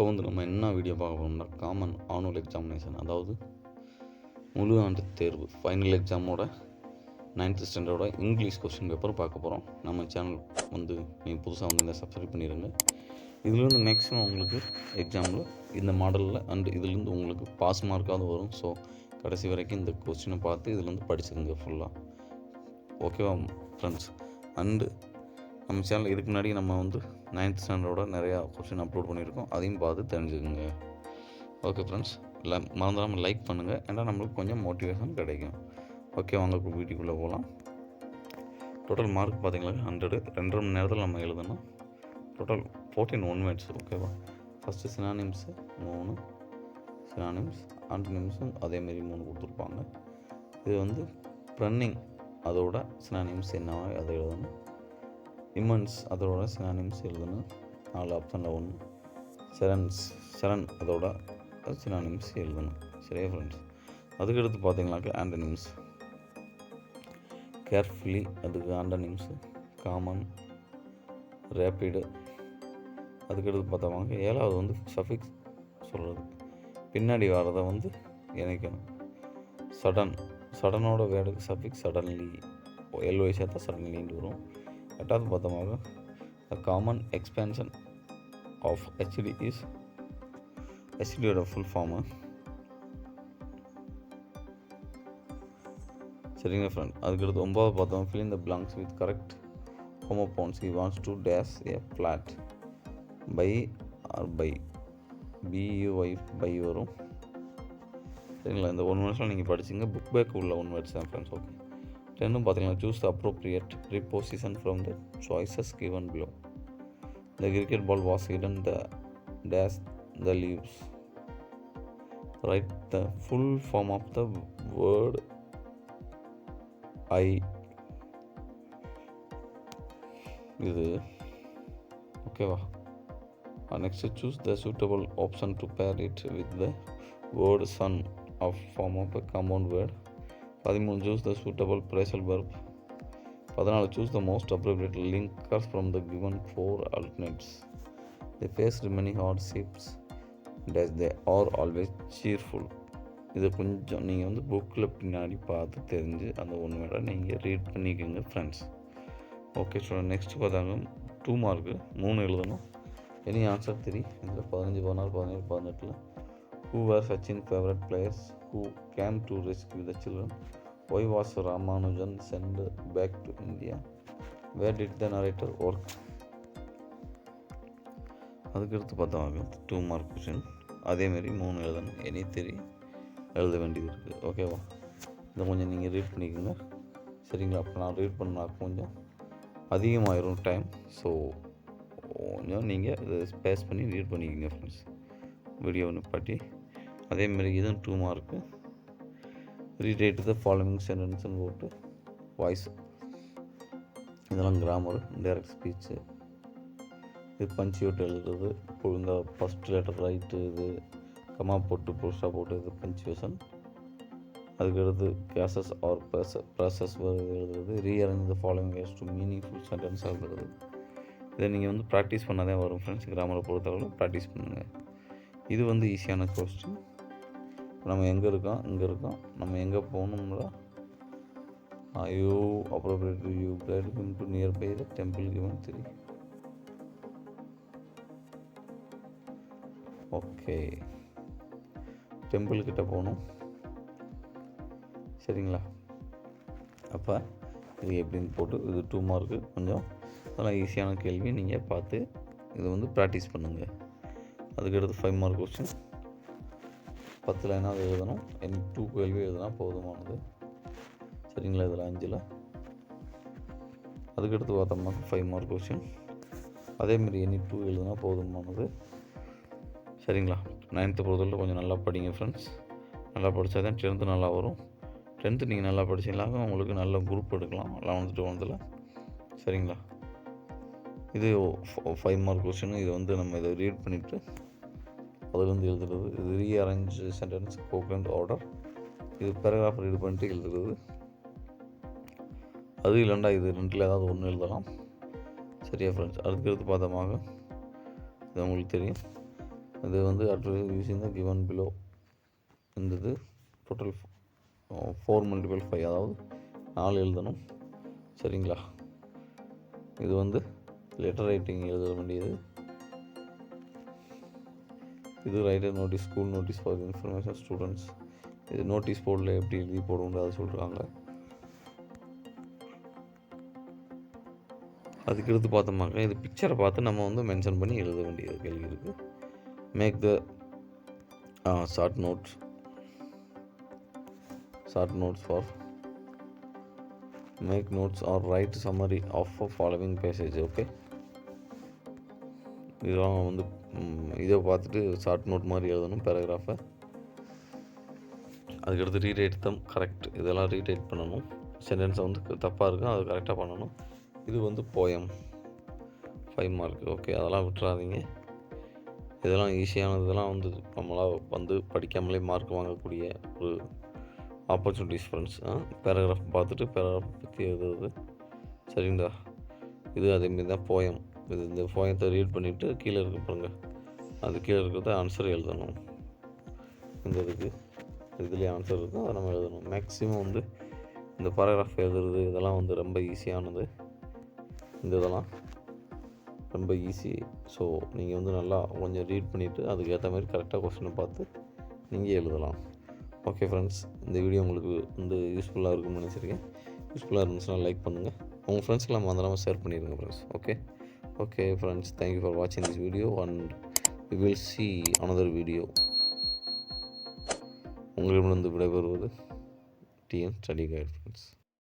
இப்போ வந்து நம்ம என்ன வீடியோ பார்க்க போகிறோம்னா காமன் ஆனுவல் எக்ஸாமினேஷன், அதாவது முழு ஆண்டு தேர்வு ஃபைனல் எக்ஸாமோட 9th ஸ்டாண்டர்டோட இங்கிலீஷ் கொஸ்டின் பேப்பர் பார்க்க போகிறோம். நம்ம சேனல் வந்து நீங்கள் புதுசாக வந்து இந்த சப்ஸ்கிரைப் பண்ணிடுங்க. இதுலேருந்து மேக்ஸிமம் உங்களுக்கு எக்ஸாமில் இந்த மாடலில் அண்டு இதுலேருந்து உங்களுக்கு பாஸ் மார்க்காவது வரும். ஸோ கடைசி வரைக்கும் இந்த கொஸ்டினை பார்த்து இதுலேருந்து படிச்சுக்கோங்க ஃபுல்லாக. ஓகேவா ஃப்ரெண்ட்ஸ்? அண்டு நம்ம சேனல் இதுக்கு முன்னாடி நம்ம வந்து 9th ஸ்டாண்டர்டோட நிறையா கொஸ்டின் அப்லோட் பண்ணியிருக்கோம், அதையும் பார்த்து தெரிஞ்சுக்கோங்க. ஓகே ஃப்ரெண்ட்ஸ், மறந்துடாமல் லைக் பண்ணுங்கள், ஏன்னா நம்மளுக்கு கொஞ்சம் மோட்டிவேஷன் கிடைக்கும். ஓகே, வாங்க வீட்டுக்குள்ளே போகலாம். டோட்டல் மார்க் பார்த்தீங்களா 100. 2.5 மணி நேரத்தில் நம்ம எழுதணும். Total 14 1 words. ஓகேவா? ஃபஸ்ட்டு சினானிம்ஸு 3 சினானிம்ஸ், ஆண்டனிம்ஸும் அதேமாரி 3 கொடுத்துருப்பாங்க. இது வந்து ப்ரன்னிங் அதோட சினானிம்ஸ் என்னவா அதை எழுதணும். இமன்ஸ் அதோட சினானிம்ஸ் எழுதணும். 4 ஆப்ஷனில் 1. சரண் அதோட சினானிம்ஸ் எழுதணும். சரியா ஃப்ரெண்ட்ஸ்? அதுக்கடுத்து பார்த்தீங்கன்னாக்கா ஆண்டனிம்ஸ். கேர்ஃபுல்லி அதுக்கு ஆண்டனிம்ஸு காமன், ரேப்பிடு. அதுக்கடுத்து பார்த்தோம்னாக்க 7வது வந்து சஃபிக்ஸ் சொல்கிறது, பின்னாடி வரதை வந்து இணைக்கணும். சடனோட வேர்டுக்கு சஃபிக்ஸ் சடன்லி, எல்ஒய் சேர்த்தா சடன்லின்னு வரும். 8வது பார்த்தோமாக common expansion of HD is ஹெச்டியோட ஃபுல் ஃபார்மு. சரிங்க ஃப்ரெண்ட்? அதுக்கடுத்து 9வது பார்த்தோம் fill in the blanks with correct homophones. He wants to dash a flat by or by BUY by வரும். சரிங்களா? இந்த 1 வேர்ட்ஸ்லாம் நீங்கள் படிச்சிங்க, புக் பேக் உள்ள 1 வேர்ட்ஸ் தான் ஃப்ரெண்ட்ஸ். ஓகே. 10 பார்த்தீங்கன்னா choose the appropriate preposition from the choices given below. The cricket ball was hidden the dash the leaves. Write the full form of the word I. இது ஓகேவா? Next choose the suitable option to pair it with the word sun of form of a compound word. 13 choose the suitable phrasal verb. 14 choose the most appropriate linkers from the given 4 alternates. They faced many hardships as they are always cheerful. இதை கொஞ்சம் நீங்கள் வந்து புக்கில் பின்னாடி பார்த்து தெரிஞ்சு அந்த 1 வேர்டை நீங்கள் ரீட் பண்ணிக்கோங்க ஃப்ரெண்ட்ஸ். ஓகே ஸ்டூடெண்ட், நெக்ஸ்ட் பார்த்தாங்க 2 மார்க்கு 3 எழுதணும். Any answer 3. இதில் 15, 16, 17, 18. Who were Sachin's favorite players who came to rescue the children? Why was Ramanujan sent back to India? Where did the narrator work? அதுக்கடுத்து பார்த்தாங்க 2 mark question, அதேமாரி 3 எழுதணும். Any 3 எழுத வேண்டியது இருக்குது. ஓகேவா? இதை கொஞ்சம் நீங்கள் ரீட் பண்ணிக்கோங்க. சரிங்களா? அப்போ நான் ரீட் பண்ணால் கொஞ்சம் அதிகமாகிடும் டைம். ஸோ கொஞ்சம் நீங்கள் இதை ஸ்பேஸ் பண்ணி ரீட் பண்ணிக்கோங்க ஃப்ரெண்ட்ஸ், வீடியோன்னு பாட்டி. அதேமாரி இதுவும் 2 மார்க்கு. ரீரைட் த ஃபாலோவிங் சென்டென்ஸ்னு போட்டு வாய்ஸ், இதெல்லாம் கிராமர், டைரக்ட் ஸ்பீச்சு. இது பஞ்சுவேட் எழுதுறது, இப்போ இந்த ஃபஸ்ட் லெட்டர் ரைட்டு, இது கமா போட்டு புதுசாக போட்டு இது பஞ்சுவேஷன். அதுக்கடுத்து கேசஸ் ஆர் ப்ராசஸ் எழுதுறது, rearrange the following words to meaningful sentence எழுதுறது. இதை நீங்கள் வந்து ப்ராக்டிஸ் பண்ணால் தான் வரும் ஃப்ரெண்ட்ஸ். கிராமரை பொறுத்தளவில் ப்ராக்டிஸ் பண்ணுங்கள். இது வந்து ஈஸியான கொஸ்டின். நம்ம எங்கே இருக்கோம், இங்கே இருக்கோம், நம்ம எங்கே போகணும்னா you appropriate you guide him to nearby the temple given 3. Okay, temple கிட்ட போகணும். சரிங்களா? அப்போ இது எப்படின்னு போட்டு இது 2 மார்க்கு. கொஞ்சம் அதெல்லாம் ஈஸியான கேள்வி, நீங்கள் பார்த்து இது வந்து ப்ராக்டிஸ் பண்ணுங்கள். அதுக்கடுத்து 5 மார்க் கொஸ்டின், 10 லைனாவது எழுதணும். 2 கேள்வி எழுதினா போதுமானது. சரிங்களா? இதில் 5ல். அதுக்கடுத்து பார்த்தோம்னா 5 மார்க் கொஸ்டின், அதேமாரி 2 எழுதினா போதுமானது. சரிங்களா? 9th பொறுத்தவரை கொஞ்சம் நல்லா படிங்க ஃப்ரெண்ட்ஸ். நல்லா படித்தா தான் 10th நல்லா வரும். 10th நீங்கள் நல்லா படிச்சிங்களாங்க உங்களுக்கு நல்ல குரூப் எடுக்கலாம் 11th 12th. சரிங்களா? இது 5 மார்க் கொஸ்டின். இது வந்து நம்ம இதை ரீட் பண்ணிவிட்டு அதுலேருந்து எழுதுறது. இது ரீஅரேஞ்ச் சென்டென்ஸ் கோகரண்ட் ஆர்டர். இது பேராகிராஃப் ரீட் பண்ணிட்டு எழுதுறது. அது இல்லைண்டா இது 2ல் ஏதாவது 1 எழுதலாம். சரியா ஃப்ரெண்ட்ஸ்? அதுக்கடுத்து பார்த்தோமாக இது உங்களுக்கு தெரியும், இது வந்து யூஸிங் த கிவன் பிலோ. இந்த இது டோட்டல் 4 × 5, அதாவது 4 எழுதணும். சரிங்களா? இது வந்து லெட்டர் ரைட்டிங் எழுத வேண்டியது. இது writer notice, school notice for information students. இது நோட்டீஸ் போர்டில் எப்படி எழுதி போடுவோம் அதை சொல்கிறாங்க. அதுக்கு எடுத்து பார்த்தோம்னாக்க இது பிக்சரை பார்த்து நம்ம வந்து மென்ஷன் பண்ணி எழுத வேண்டியது கேள்வி இருக்குது. Make the short notes for make notes or write summary of following passage. Okay, இதெல்லாம் வந்து இதை பார்த்துட்டு ஷார்ட் நோட் மாதிரி எழுதணும் பேராகிராஃபை. அதுக்கடுத்து ரீரைட் தம் கரெக்ட். இதெல்லாம் ரீரைட் பண்ணணும். சென்டென்ஸை வந்து தப்பாக இருக்கும், அது கரெக்டாக பண்ணணும். இது வந்து போயம் 5 மார்க். ஓகே, அதெல்லாம் விட்டுறாதீங்க. இதெல்லாம் ஈஸியானது. இதெல்லாம் வந்து நம்மளாக வந்து படிக்காமலே மார்க் வாங்கக்கூடிய ஒரு ஆப்பர்ச்சுனிட்டிஸ் ஃப்ரெண்ட்ஸ். பேராகிராஃப் பார்த்துட்டு பேராகிராஃப் பற்றி எழுதுறது. சரிங்களா? இது அதேமாரி தான் போயம். இந்த போயத்தை ரீட் பண்ணிவிட்டு கீழே இருக்க பாருங்க, அது கீழே இருக்கிறத ஆன்சர் எழுதணும். இந்த இதுலேயே ஆன்சர் இருக்கும், அதை நம்ம எழுதணும். மேக்ஸிமம் வந்து இந்த பேராகிராஃப் எழுதுறது இதெல்லாம் வந்து ரொம்ப ஈஸியானது. இதெல்லாம் ரொம்ப ஈஸி. ஸோ நீங்கள் வந்து நல்லா கொஞ்சம் ரீட் பண்ணிவிட்டு அதுக்கேற்ற மாதிரி கரெக்டாக கொஸ்டினை பார்த்து நீங்கள் எழுதலாம். ஓகே ஃப்ரெண்ட்ஸ், இந்த வீடியோ உங்களுக்கு வந்து யூஸ்ஃபுல்லாக இருக்கும்னு நினச்சிருக்கேன். யூஸ்ஃபுல்லாக இருந்துச்சுன்னா லைக் பண்ணுங்கள், உங்கள் ஃப்ரெண்ட்ஸ்க்கெல்லாம் மறந்துடாமல் ஷேர் பண்ணிடுங்க friends. Okay friends, thank you for வாட்சிங் this video and we will see another video. உங்களிடமிருந்து விடைபெறுவது டிஎன் ஸ்டடி கைட் ஃப்ரெண்ட்ஸ்.